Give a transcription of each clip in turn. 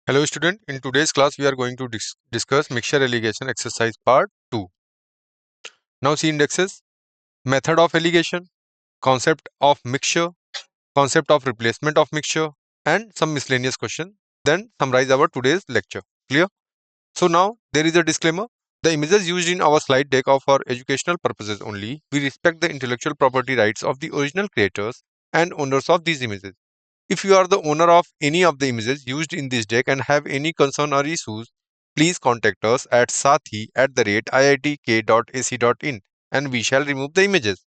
Hello student, in today's class we are going to discuss mixture alligation exercise part 2. Now see indexes, method of alligation, concept of mixture, concept of replacement of mixture and some miscellaneous question. Then summarize our today's lecture. Clear? So now there is a disclaimer. The images used in our slide deck are for educational purposes only. We respect the intellectual property rights of the original creators and owners of these images. If you are the owner of any of the images used in this deck and have any concern or issues, please contact us at sathi@iitk.ac.in and we shall remove the images.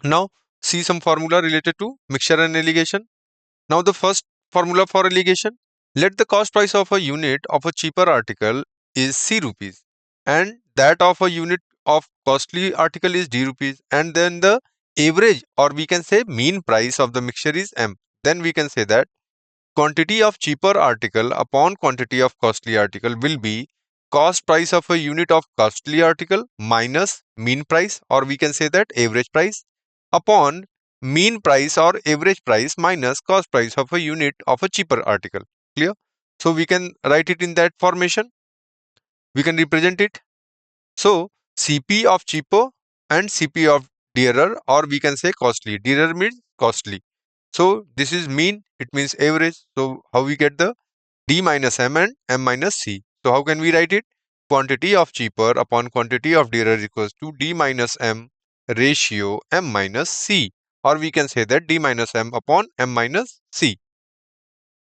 Now, see some formula related to mixture and alligation. Now, the first formula for alligation, let the cost price of a unit of a cheaper article is C rupees and that of a unit of costly article is D rupees, and then the average or we can say mean price of the mixture is M. Then we can say that quantity of cheaper article upon quantity of costly article will be cost price of a unit of costly article minus mean price or we can say that average price upon mean price or average price minus cost price of a unit of a cheaper article. Clear? So we can write it in that formation. We can represent it. So CP of cheaper and CP of dearer or we can say costly. Dearer means costly. So this is mean, it means average. So how we get the D minus M and M minus C. So how can we write it? Quantity of cheaper upon quantity of dearer equals to D minus M ratio M minus C. Or we can say that D minus M upon M minus C.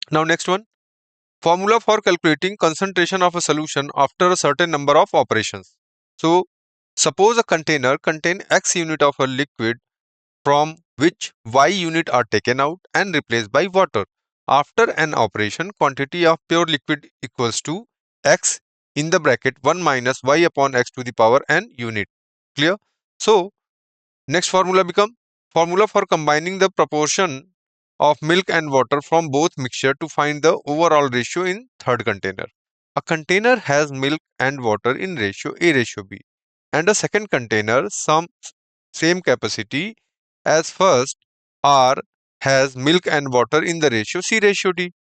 Now next one. Formula for calculating concentration of a solution after a certain number of operations. So suppose a container contain X unit of a liquid from which Y unit are taken out and replaced by water. After an operation, quantity of pure liquid equals to X in the bracket 1 minus Y upon X to the power n unit. Clear? So, next formula become formula for combining the proportion of milk and water from both mixture to find the overall ratio in third container. A container has milk and water in ratio A ratio B and a second container same capacity as first R has milk and water in the ratio C ratio D.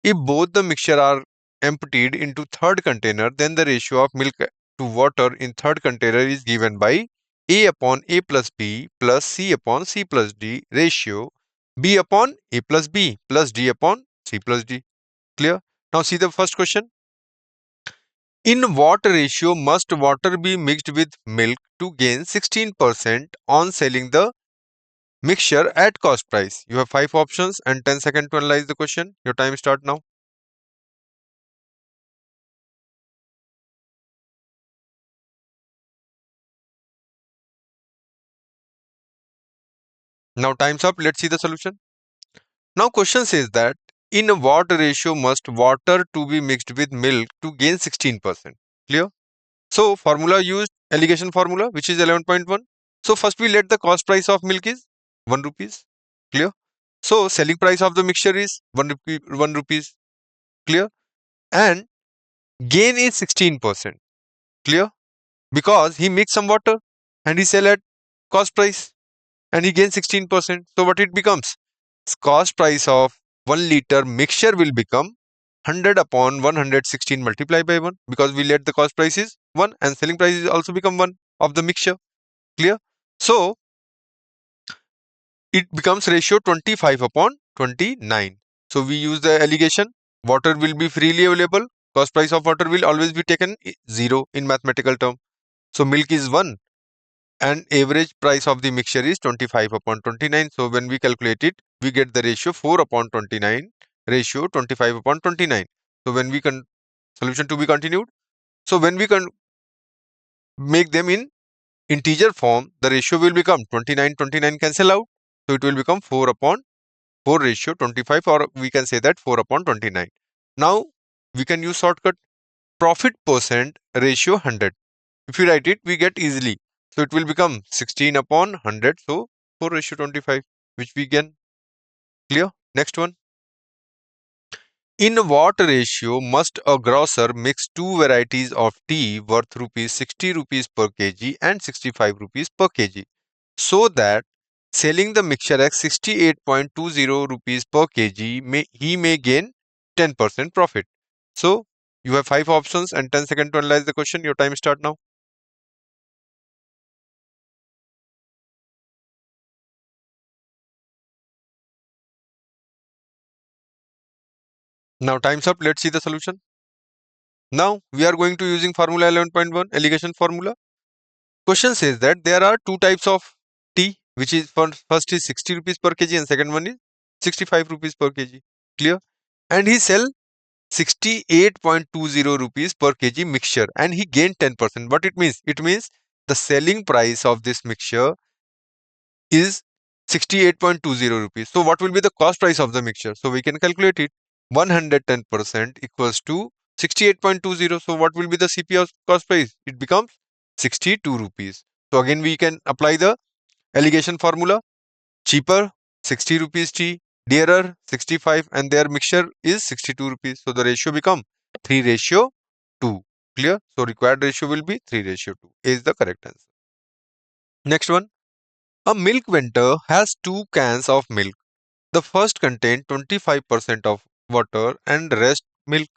If both the mixture are emptied into third container, then the ratio of milk to water in third container is given by A upon A plus B plus C upon C plus D ratio B upon A plus B plus D upon C plus D. Clear? Now see the first question. In what ratio must water be mixed with milk to gain 16% on selling the mixture at cost price? You have 5 options and 10 seconds to analyze the question. Your time start now. Now time's up. Let's see the solution. Now question says that in what ratio must water to be mixed with milk to gain 16%? Clear? So formula used, alligation formula, which is 11.1. So first we let the cost price of milk is 1 rupees. Clear? So selling price of the mixture is 1 rupees. Clear? And gain is 16%. Clear? Because he makes some water and he sell at cost price and he gains 16%. So what it becomes? Cost price of 1 liter mixture will become 100 upon 116 multiplied by 1 because we let the cost price is 1 and selling price is also become 1 of the mixture. Clear? So it becomes ratio 25 upon 29. So we use the alligation. Water will be freely available. Cost price of water will always be taken 0 in mathematical term. So milk is 1 and average price of the mixture is 25 upon 29. So when we calculate it, we get the ratio 4 upon 29 ratio 25 upon 29. So when we solution to be continued. So when we can make them in integer form, the ratio will become 29 cancel out. So it will become 4 upon 4 ratio 25 or we can say that 4 upon 29. Now we can use shortcut profit percent ratio 100. If you write it, we get easily. So it will become 16 upon 100. So 4 ratio 25, which we can clear. Next one. In what ratio must a grocer mix two varieties of tea worth rupees 60 rupees per kg and 65 rupees per kg so that selling the mixture at 68.20 rupees per kg he may gain 10% profit. So you have 5 options and 10 seconds to analyze the question. Your time start now. Now time's up. Let's see the solution. Now we are going to using formula 11.1 alligation formula. Question says that there are two types of tea, which is first is 60 rupees per kg and second one is 65 rupees per kg. Clear? And he sell 68.20 rupees per kg mixture and he gained 10%. What it means? It means the selling price of this mixture is 68.20 rupees. So what will be the cost price of the mixture? So we can calculate it. 110% equals to 68.20. So what will be the CP cost price? It becomes 62 rupees. So again we can apply the alligation formula. Cheaper 60 rupees tea, dearer 65 and their mixture is 62 rupees. So the ratio become 3:2. Clear? So required ratio will be 3:2. Is the correct answer. Next one. A milk vendor has two cans of milk. The first contains 25% of water and rest milk.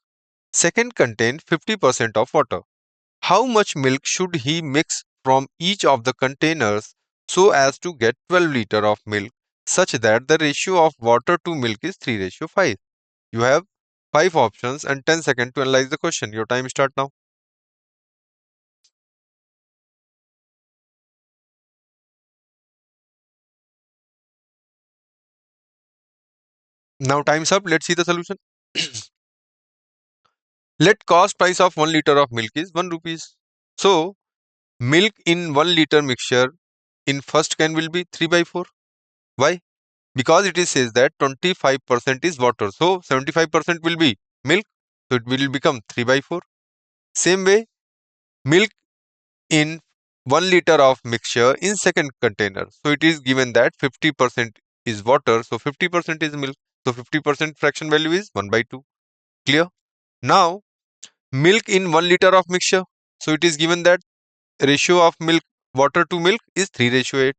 Second contains 50% of water. How much milk should he mix from each of the containers so as to get 12 liters of milk such that the ratio of water to milk is 3:5? You have 5 options and 10 seconds to analyze the question. Your time start now. Now time's up. Let's see the solution. Let cost price of 1 liter of milk is 1 rupees. So milk in 1 liter mixture in first can will be 3/4. Why? Because it is says that 25% is water. So 75% will be milk. So it will become 3/4. Same way, milk in 1 liter of mixture in second container. So it is given that 50% is water. So 50% is milk. So 50% fraction value is 1/2. Clear? Now milk in 1 liter of mixture. So it is given that ratio of milk water to milk is 3:8.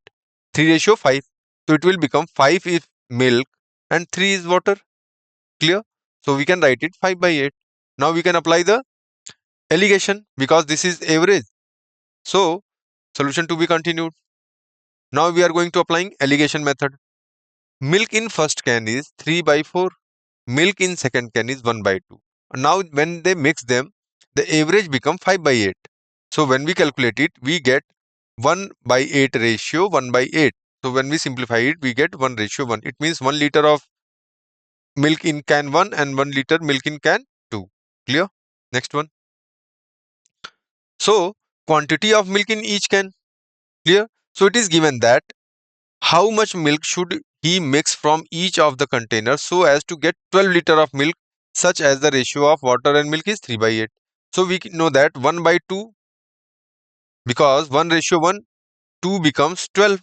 3:5. So it will become 5 is milk and 3 is water. Clear? So we can write it 5/8. Now we can apply the alligation because this is average. So solution to be continued. Now we are going to applying alligation method. Milk in first can is 3/4. Milk in second can is 1/2. Now when they mix them, the average become 5/8. So when we calculate it, we get 1/8 ratio 1/8. So when we simplify it, we get 1:1. It means 1 liter of milk in can 1 and 1 liter milk in can 2. Clear? Next one. So quantity of milk in each can. Clear? So it is given that how much milk should he mix from each of the containers so as to get 12 liter of milk such as the ratio of water and milk is 3/8. So we know that 1/2 because 1:1 2 becomes 12.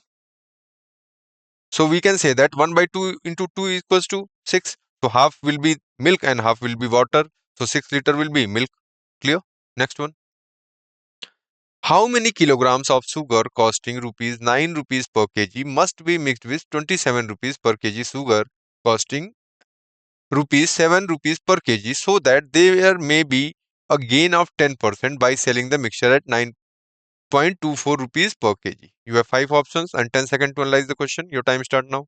So we can say that 1/2 into 2 equals to 6. So half will be milk and half will be water. So 6 liter will be milk. Clear? Next one. How many kilograms of sugar costing rupees 9 rupees per kg must be mixed with 27 rupees per kg sugar costing rupees 7 rupees per kg so that there may be a gain of 10% by selling the mixture at 9.24 rupees per kg? You have 5 options and 10 seconds to analyze the question. Your time start now.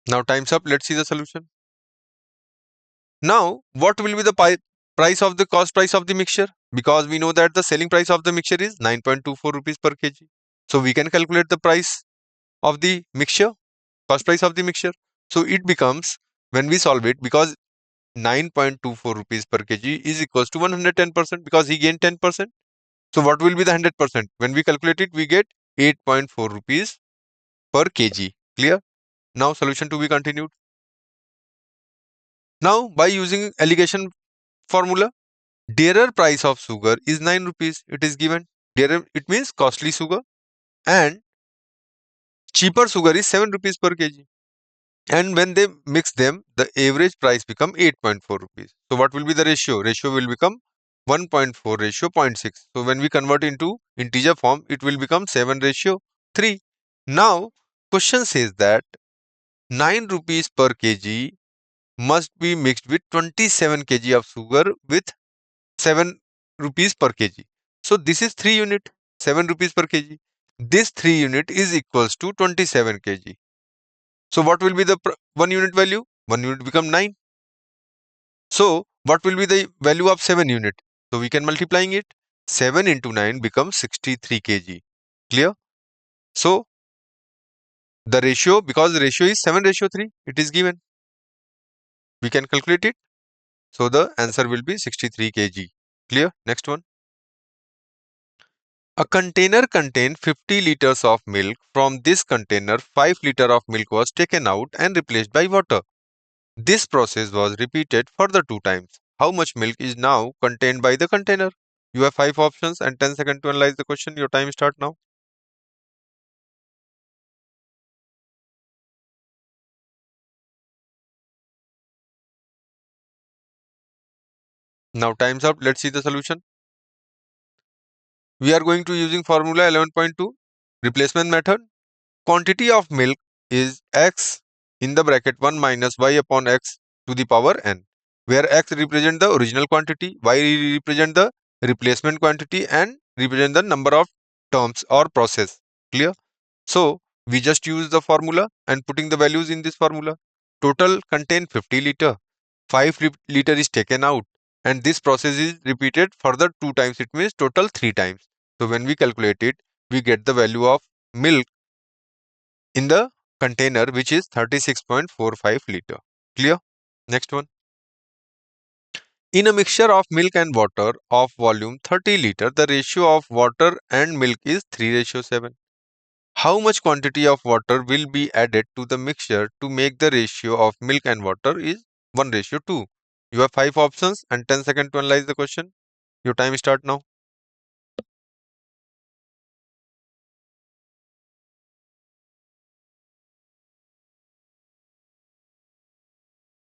Now time's up. Let's see the solution. Now, what will be the price of the cost price of the mixture? Because we know that the selling price of the mixture is 9.24 rupees per kg. So we can calculate the price of the mixture, cost price of the mixture. So it becomes, when we solve it, because 9.24 rupees per kg is equals to 110% because he gained 10%. So what will be the 100%? When we calculate it, we get 8.4 rupees per kg. Clear? Now solution to be continued. Now by using alligation formula, dearer price of sugar is 9 rupees. It is given. Dearer, it means costly sugar, and cheaper sugar is 7 rupees per kg. And when they mix them, the average price become 8.4 rupees. So what will be the ratio? Ratio will become 1.4 ratio 0.6. So when we convert into integer form, it will become 7 ratio 3. Now, question says that 9 rupees per kg must be mixed with 27 kg of sugar with 7 rupees per kg. So this is 3 unit, 7 rupees per kg. This 3 unit is equals to 27 kg. So what will be the 1 unit value? 1 unit become 9. So what will be the value of 7 unit? So we can multiplying it. 7 into 9 becomes 63 kg. Clear? So the ratio, because the ratio is 7 ratio 3, it is given. We can calculate it. So the answer will be 63 kg. Clear? Next one. A container contained 50 liters of milk. From this container, 5 liters of milk was taken out and replaced by water. This process was repeated further 2 times. How much milk is now contained by the container? You have 5 options and 10 seconds to analyze the question. Your time start now. Now time's up. Let's see the solution. We are going to using formula 11.2 replacement method. Quantity of milk is x in the bracket 1 minus y upon x to the power n, where x represent the original quantity, y represent the replacement quantity, and represent the number of terms or process. Clear? So we just use the formula and putting the values in this formula. Total contain 50 liter. 5 liter is taken out, and this process is repeated further 2 times. It means total 3 times. So when we calculate it, we get the value of milk in the container, which is 36.45 liter. Clear? Next one. In a mixture of milk and water of volume 30 liter, the ratio of water and milk is 3 ratio 7. How much quantity of water will be added to the mixture to make the ratio of milk and water is 1 ratio 2? You have 5 options and 10 seconds to analyze the question. Your time start now.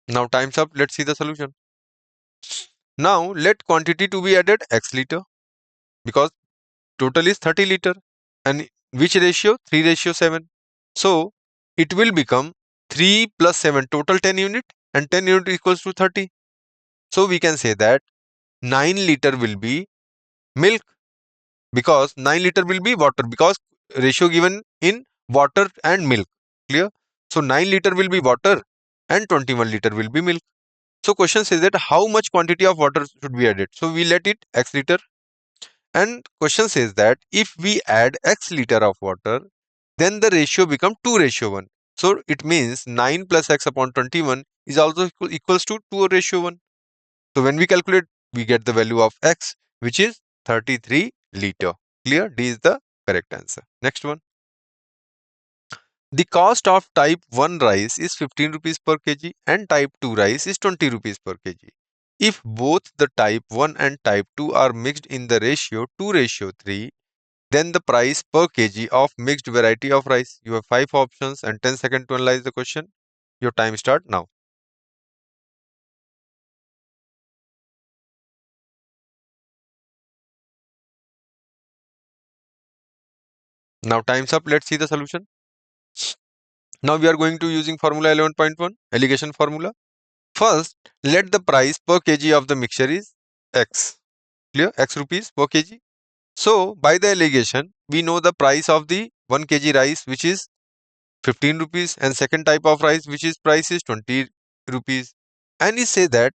Now time's up. Let's see the solution. Now let quantity to be added x liter, because total is 30 liter, and which ratio? 3 ratio 7. So it will become 3 plus 7, total 10 unit, and 10 unit equals to 30. So we can say that 9 liter will be milk, because 9 liter will be water, because ratio given in water and milk. Clear? So 9 liter will be water and 21 liter will be milk. So question says that how much quantity of water should be added? So we let it x liter, and question says that if we add x liter of water, then the ratio become 2 ratio 1. So it means 9 plus x upon 21 is also equals to 2 ratio 1. So when we calculate, we get the value of x, which is 33 liter. Clear? D is the correct answer. Next one. The cost of type 1 rice is 15 rupees per kg and type 2 rice is 20 rupees per kg. If both the type 1 and type 2 are mixed in the ratio 2 ratio 3, then the price per kg of mixed variety of rice. You have 5 options and 10 seconds to analyze the question. Your time start now. Now time's up. Let's see the solution. Now we are going to using formula 11.1 alligation formula. First, let the price per kg of the mixture is x. Clear? X rupees per kg. So by the alligation, we know the price of the 1 kg rice, which is 15 rupees, and second type of rice, which is price is 20 rupees. And we say that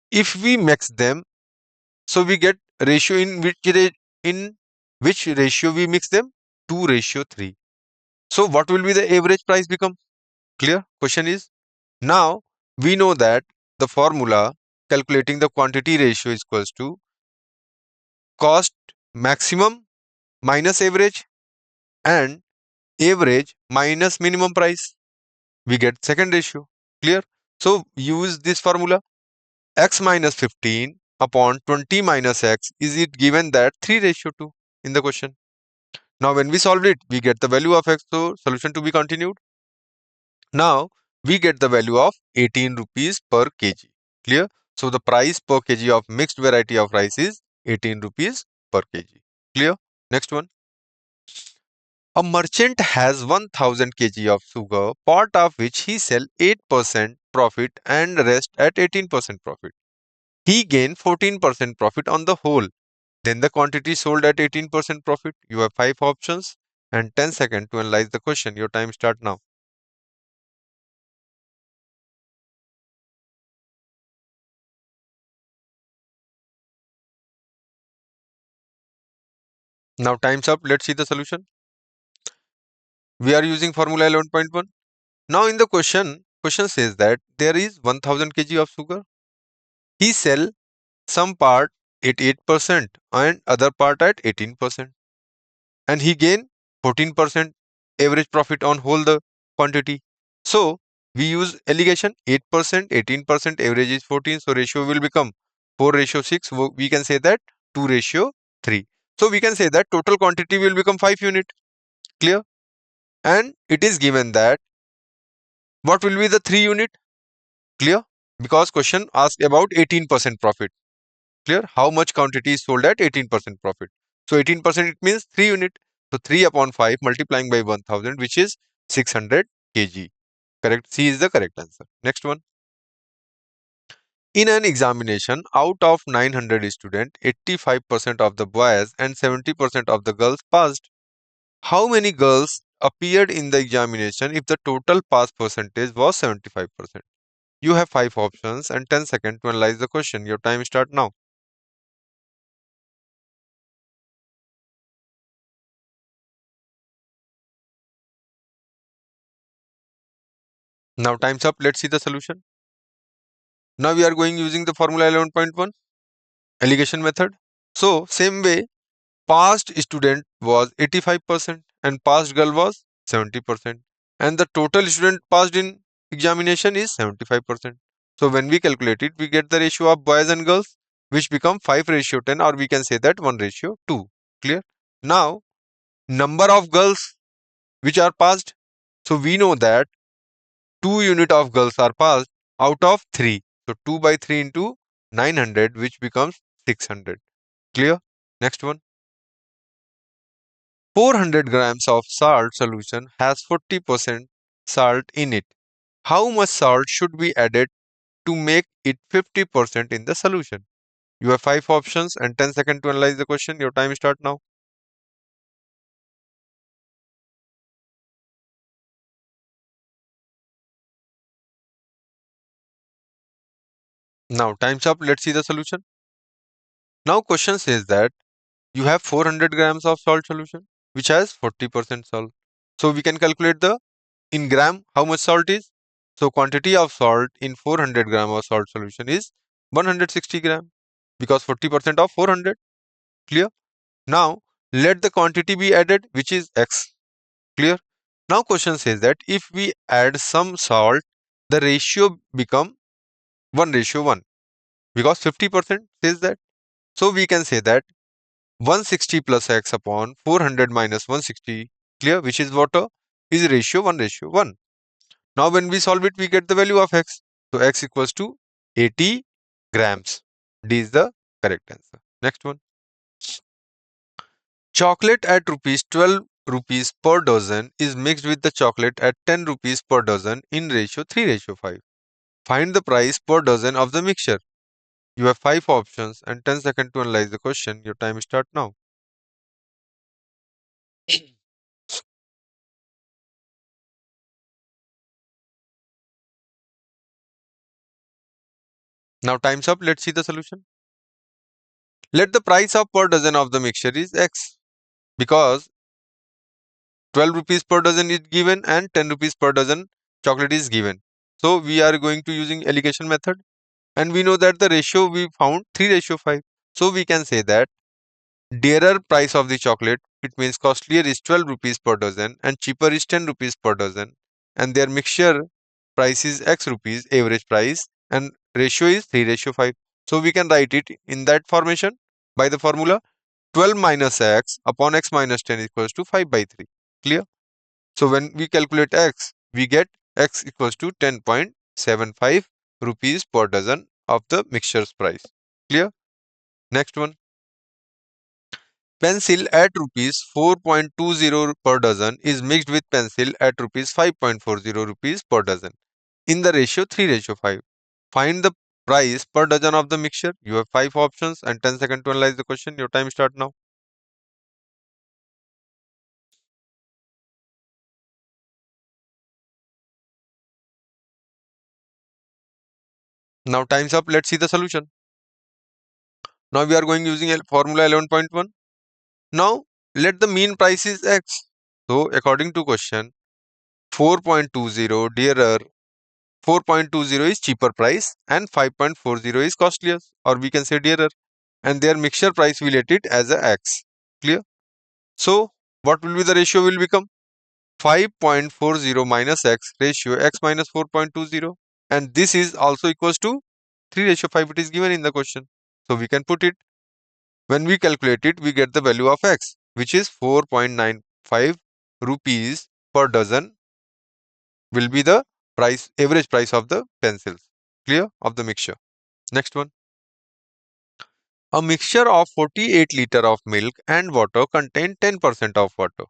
if we mix them, so we get ratio in which ratio we mix them? 2 ratio 3. So what will be the average price become? Clear? Question is, now we know that the formula calculating the quantity ratio is equals to cost maximum minus average and average minus minimum price. We get second ratio. Clear? So use this formula. X minus 15 upon 20 minus x is it given that 3 ratio 2 in the question. Now when we solve it, we get the value of x. So solution to be continued. Now we get the value of 18 rupees per kg. Clear? So the price per kg of mixed variety of rice is 18 rupees per kg. Clear? Next one. A merchant has 1000 kg of sugar, part of which he sell 8% profit and rest at 18% profit. He gain 14% profit on the whole. Then the quantity sold at 18% profit. You have 5 options and 10 seconds to analyze the question. Your time start now. Now time's up. Let's see the solution. We are using formula 11.1. Now in the question says that there is 1000 kg of sugar. He sell some part at 8% and other part at 18%. And he gain 14% average profit on whole the quantity. So we use allegation 8%, 18%, average is 14. So ratio will become 4:6. We can say that 2:3. So we can say that total quantity will become 5 unit. Clear? And it is given that what will be the 3 unit? Clear? Because question asked about 18% profit. Clear? How much quantity is sold at 18% profit? So 18% it means 3 unit. So 3 upon 5 multiplying by 1000, which is 600 kg. Correct? C is the correct answer. Next one. In an examination, out of 900 students, 85% of the boys and 70% of the girls passed. How many girls appeared in the examination if the total pass percentage was 75%? You have 5 options and 10 seconds to analyze the question. Your time start now. Now time's up. Let's see the solution. Now we are going using the formula 11.1 allegation method. So same way, passed student was 85% and passed girl was 70%, and the total student passed in examination is 75%. So when we calculate it, we get the ratio of boys and girls, which become 5:10, or we can say that 1:2. Clear? Now number of girls which are passed. So we know that 2 unit of girls are passed out of 3. So 2 by 3 into 900, which becomes 600. Clear? Next one. 400 grams of salt solution has 40% salt in it. How much salt should be added to make it 50% in the solution? You have 5 options and 10 seconds to analyze the question. Your time start now. Now time's up. Let's see the solution. Now question says that you have 400 grams of salt solution which has 40% salt. So we can calculate the in gram how much salt is. So quantity of salt in 400 gram of salt solution is 160 gram because 40% of 400. Clear? Now let the quantity be added, which is x. Clear? Now question says that if we add some salt, the ratio become 1:1 because 50% says that. So we can say that 160 plus x upon 400 minus 160, clear, which is what is ratio 1:1. Now when we solve it, we get the value of x. So x equals to 80 grams. D is the correct answer. Next one. Chocolate at rupees 12 rupees per dozen is mixed with the chocolate at 10 rupees per dozen in ratio 3:5. Find the price per dozen of the mixture. You have 5 options and 10 seconds to analyze the question. Your time start now. Now time's up. Let's see the solution. Let the price of per dozen of the mixture is x because 12 rupees per dozen is given and 10 rupees per dozen chocolate is given. So we are going to using allegation method, and we know that the ratio we found 3:5. So we can say that dearer price of the chocolate, it means costlier is 12 rupees per dozen and cheaper is 10 rupees per dozen, and their mixture price is x rupees average price and ratio is 3:5. So we can write it in that formation by the formula 12 minus x upon x minus 10 equals to 5/3. Clear? So when we calculate x, we get x equals to 10.75 rupees per dozen of the mixture's price. Clear? Next one. Pencil at rupees 4.20 per dozen is mixed with pencil at rupees 5.40 rupees per dozen in the ratio 3:5. Find the price per dozen of the mixture. You have 5 options and 10 seconds to analyze the question. Your time start now. Now time's up. Let's see the solution. Now we are going using formula 11.1. Now let the mean price is x. So according to question 4.20 dearer, 4.20 is cheaper price and 5.40 is costlier, or we can say dearer, and their mixture price we let it as a x. Clear? So what will be the ratio will become 5.40 minus x ratio x minus 4.20, and this is also equals to 3:5. It is given in the question, so we can put it. When we calculate it, we get the value of x, which is 4.95 rupees per dozen will be the price, average price of the pencils. Clear? Of the mixture. Next one. A mixture of 48 liter of milk and water contain 10% of water.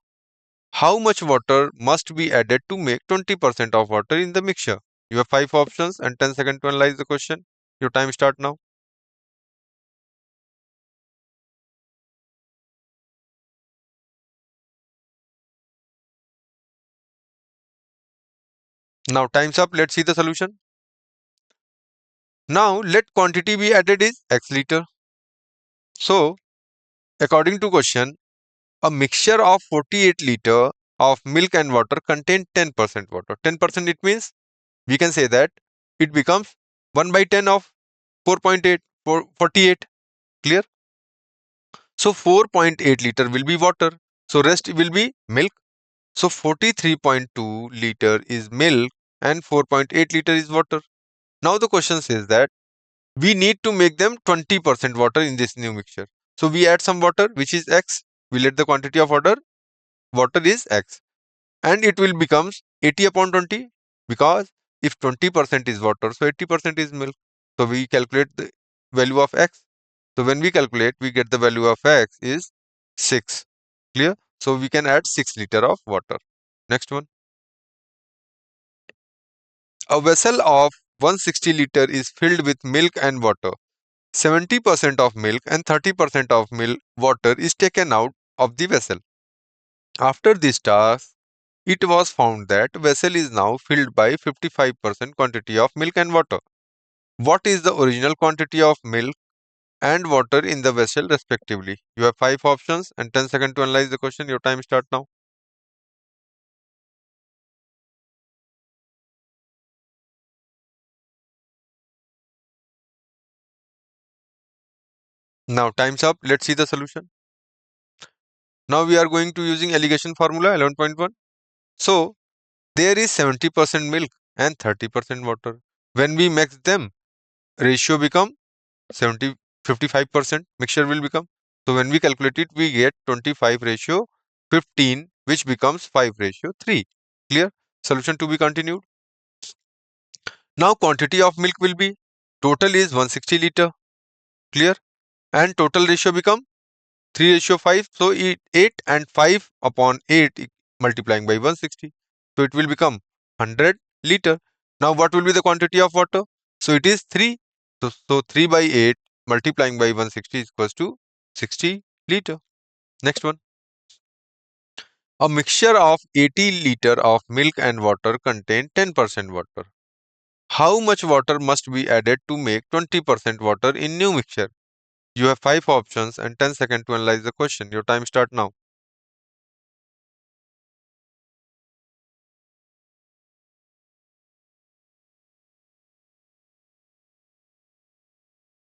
How much water must be added to make 20% of water in the mixture? You have 5 options and 10 seconds to analyze the question. Your time start now. Now time's up. Let's see the solution. Now let quantity be added is x liter. So according to question, a mixture of 48 liter of milk and water contain 10% water. 10% it means we can say that it becomes 1 by 10 of 4.8, 48. Clear? So 4.8 liter will be water. So rest will be milk. So 43.2 liter is milk and 4.8 liter is water. Now the question says that we need to make them 20% water in this new mixture. So we add some water, which is x. We let the quantity of water is x, and it will becomes 80 upon 20, because if 20% is water, so 80% is milk. So we calculate the value of x. So when we calculate, we get the value of x is 6. Clear? So we can add 6 liter of water. Next one. A vessel of 160 liter is filled with milk and water. 70% of milk and 30% of milk water is taken out of the vessel. After this task, it was found that vessel is now filled by 55% quantity of milk and water. What is the original quantity of milk and water in the vessel respectively? You have 5 options and 10 seconds to analyze the question. Your time start now. Now time's up. Let's see the solution. Now we are going to using alligation formula 11.1. So there is 70% milk and 30% water. When we mix them, ratio become 70, 55% mixture will become. So when we calculate it, we get 25:15, which becomes 5:3. Clear? Solution to be continued. Now quantity of milk will be, total is 160 liter. Clear? And total ratio become 3:5. So 8 and 5 upon 8 multiplying by 160. So it will become 100 liter. Now what will be the quantity of water? So it is 3. So 3 by 8 multiplying by 160 is equals to 60 liter. Next one. A mixture of 80 liter of milk and water contain 10% water. How much water must be added to make 20% water in new mixture? You have 5 options and 10 seconds to analyze the question. Your time start now.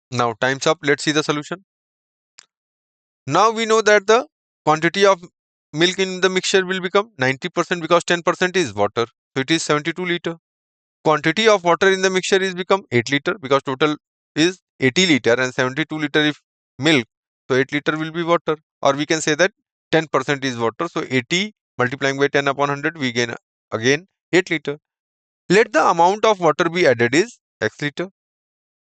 Now time's up. Let's see the solution. Now we know that the quantity of milk in the mixture will become 90% because 10% is water. So it is 72 liter. Quantity of water in the mixture is become 8 liter because total is 80 liter and 72 liter if milk. So 8 liter will be water, or we can say that 10% is water. So 80 multiplying by 10 upon 100, we gain again 8 liter. Let the amount of water be added is x liter.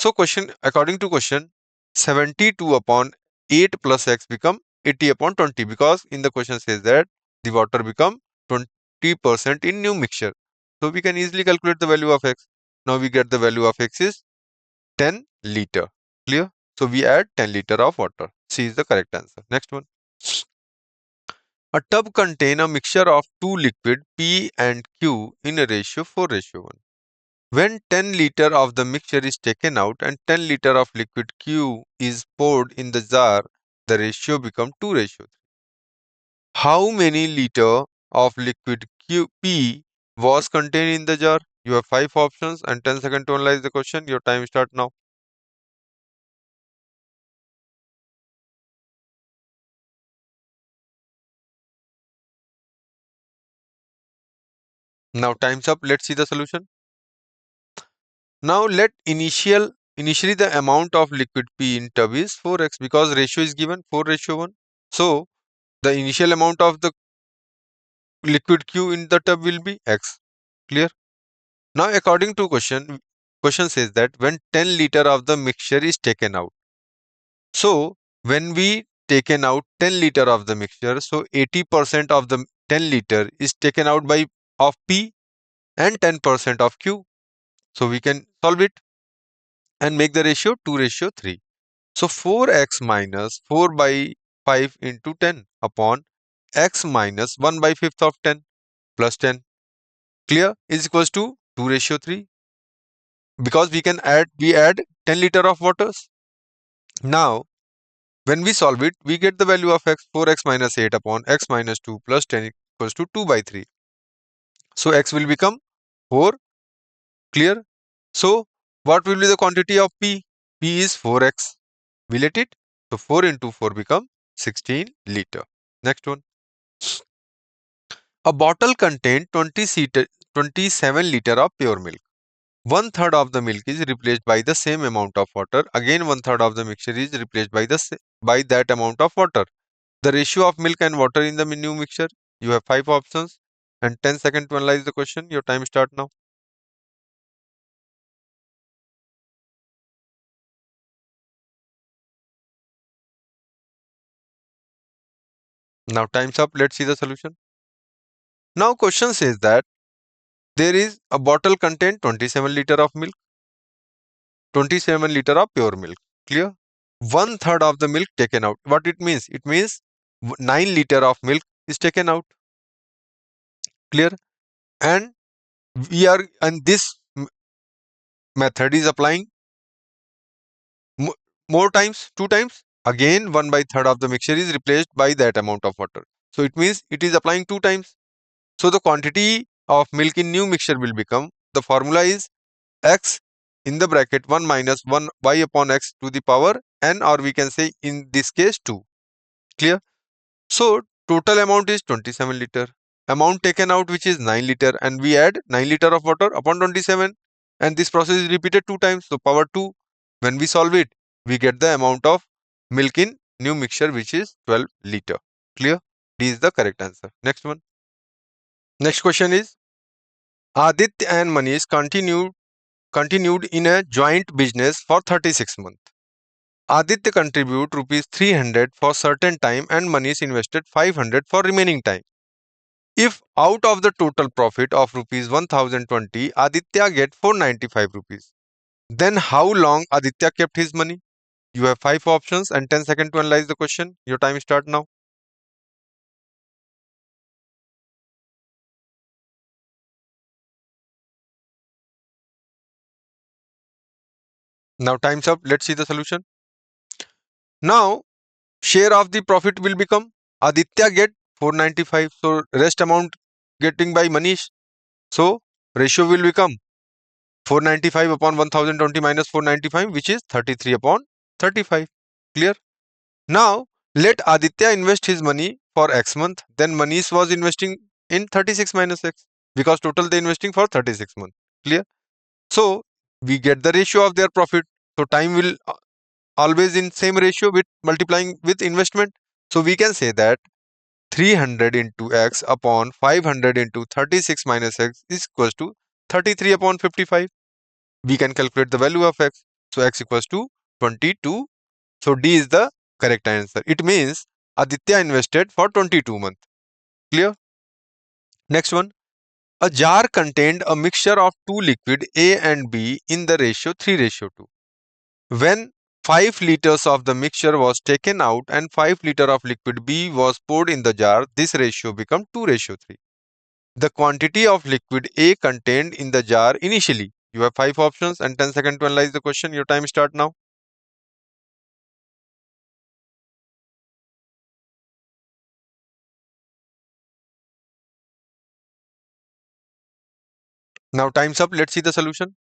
So question, according to question, 72 upon 8 plus x become 80 upon 20, because in the question says that the water become 20% in new mixture. So we can easily calculate the value of x. Now we get the value of x is 10 liter. Clear? So we add 10 liter of water. C is the correct answer. Next one. A tub contains a mixture of two liquid P and Q in a ratio 4:1. When 10 liter of the mixture is taken out and 10 liter of liquid Q is poured in the jar, the ratio becomes 2:3. How many liter of liquid P was contained in the jar? You have 5 options and 10 seconds to analyze the question. Your time starts now. Now time's up. Let's see the solution. Now let initially the amount of liquid P in tub is 4x, because ratio is given 4:1. So the initial amount of the liquid Q in the tub will be x. Clear? Now according to question says that when 10 liter of the mixture is taken out. So when we taken out 10 liter of the mixture, so 80% of the 10 liter is taken out by of P and 10% of Q. So we can solve it and make the ratio 2:3. So 4x minus 4 by 5 into 10 upon x minus 1 by 5th of 10 plus 10. Clear? Is equals to 2:3. Because we add 10 liter of waters. Now when we solve it, we get the value of x, 4x minus 8 upon x minus 2 plus 10 equals to 2 by 3. So x will become 4. Clear? So what will be the quantity of P? P is 4x. We let it. So 4 into 4 become 16 liter. Next one. A bottle contains 27 liter of pure milk. 1/3 of the milk is replaced by the same amount of water. Again 1/3 of the mixture is replaced by that amount of water. The ratio of milk and water in the new mixture. You have 5 options and 10 seconds to analyze the question. Your time start now. Now time's up. Let's see the solution. Now question says that there is a bottle contain 27 liter of milk, 27 liter of pure milk. Clear? 1/3 of the milk taken out. What it means? It means 9 liter of milk is taken out. Clear? And this method is applying more times, 2 times. Again 1/3 of the mixture is replaced by that amount of water. So it means it is applying 2 times. So the quantity of milk in new mixture will become, the formula is x in the bracket 1 minus 1 y upon x to the power n, or we can say in this case 2. Clear? So total amount is 27 liter. Amount taken out which is 9 liter, and we add 9 liter of water upon 27, and this process is repeated 2 times. So power 2. When we solve it, we get the amount of milk in new mixture which is 12 liter. Clear? D is the correct answer. Next one. Next question is, Aditya and Manish continued in a joint business for 36 months. Aditya contribute rupees 300 for certain time and Manish invested 500 for remaining time. If out of the total profit of rupees 1020, Aditya get 495 rupees, then how long Aditya kept his money? You have 5 options and 10 seconds to analyze the question. Your time start now. Now time's up. Let's see the solution. Now share of the profit will become, Aditya get 495, so rest amount getting by Manish. So ratio will become 495 upon 1020 minus 495, which is 33 upon 35. Clear? Now let Aditya invest his money for X month, then Manish was investing in 36 minus X, because total they investing for 36 months. Clear? So we get the ratio of their profit. So time will always in same ratio with multiplying with investment. So we can say that 300 into x upon 500 into 36 minus x is equals to 33 upon 55. We can calculate the value of x. So x equals to 22. So D is the correct answer. It means Aditya invested for 22 months. Clear? Next one. A jar contained a mixture of two liquid A and B in the ratio 3:2. When 5 liters of the mixture was taken out and 5 liters of liquid B was poured in the jar, this ratio became 2:3. The quantity of liquid A contained in the jar initially. You have 5 options and 10 seconds to analyze the question. Your time start now. Now time's up. Let's see the solution.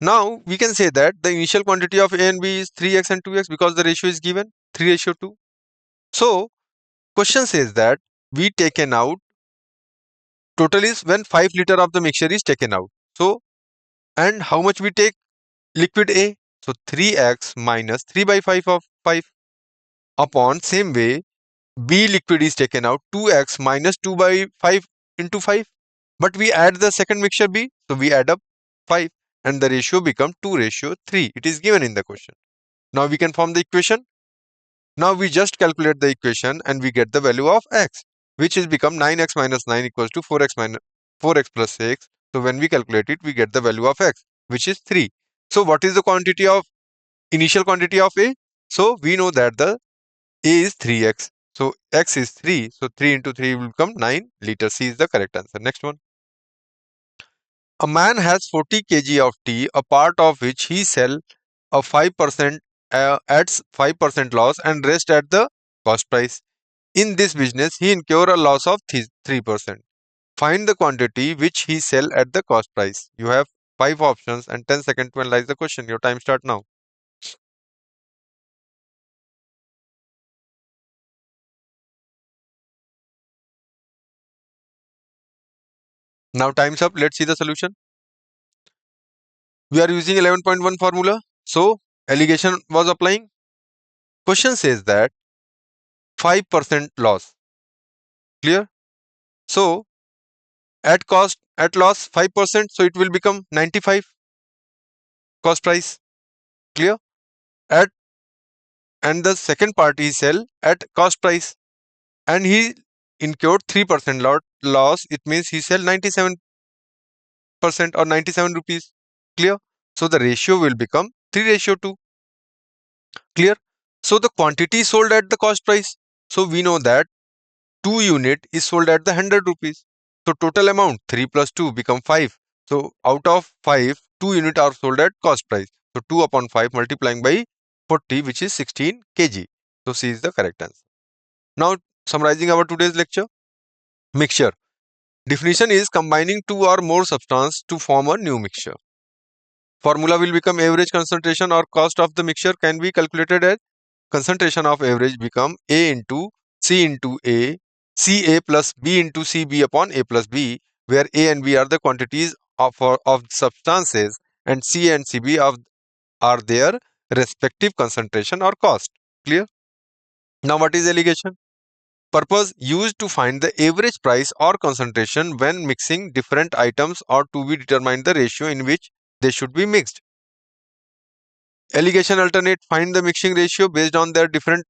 Now we can say that the initial quantity of A and B is 3x and 2x because the ratio is given 3:2. So question says that we taken out, total is when 5 liter of the mixture is taken out. So and how much we take liquid A? So 3x minus 3 by 5 of 5 upon same way B liquid is taken out, 2x minus 2 by 5 into 5. But we add the second mixture B, so we add up 5 and the ratio become 2:3. It is given in the question. Now we can form the equation. Now we just calculate the equation and we get the value of x, which is become 9x minus 9 equals to 4x minus 4x plus 6. So when we calculate it, we get the value of x, which is 3. So what is the quantity of initial quantity of A? So we know that the A is 3x. So x is 3. So 3 into 3 will become 9 liters. C is the correct answer. Next one. A man has 40 kg of tea, a part of which he sell a 5% at 5% loss and rest at the cost price. In this business, he incur a loss of 3%. Find the quantity which he sell at the cost price. You have 5 options and 10 seconds to analyze the question. Your time start now. Now time's up. Let's see the solution. We are using 11.1 formula. So allegation was applying. Question says that 5% loss. Clear? So at cost, at loss 5%. So it will become 95 cost price. Clear? At and the second part he sell at cost price and he incurred 3% loss. It means he sell 97% or 97 rupees. Clear? So the ratio will become 3:2. Clear? So the quantity sold at the cost price. So we know that 2 unit is sold at the 100 rupees. So total amount 3 plus 2 become 5. So out of 5, 2 unit are sold at cost price. So 2 upon 5 multiplying by 40, which is 16 kg. So C is the correct answer. Now summarizing our today's lecture. Mixture. Definition is combining two or more substance to form a new mixture. Formula will become average concentration or cost of the mixture can be calculated as concentration of average become A into C into A, Ca plus B into Cb upon A plus B, where A and B are the quantities of substances and C and Cb are their respective concentration or cost. Clear? Now what is allegation? Purpose used to find the average price or concentration when mixing different items or to be determined the ratio in which they should be mixed. Allegation alternate find the mixing ratio based on their different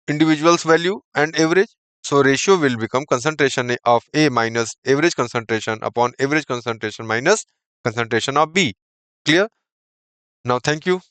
individuals value and average. So ratio will become concentration of A minus average concentration upon average concentration minus concentration of B. Clear? Now thank you.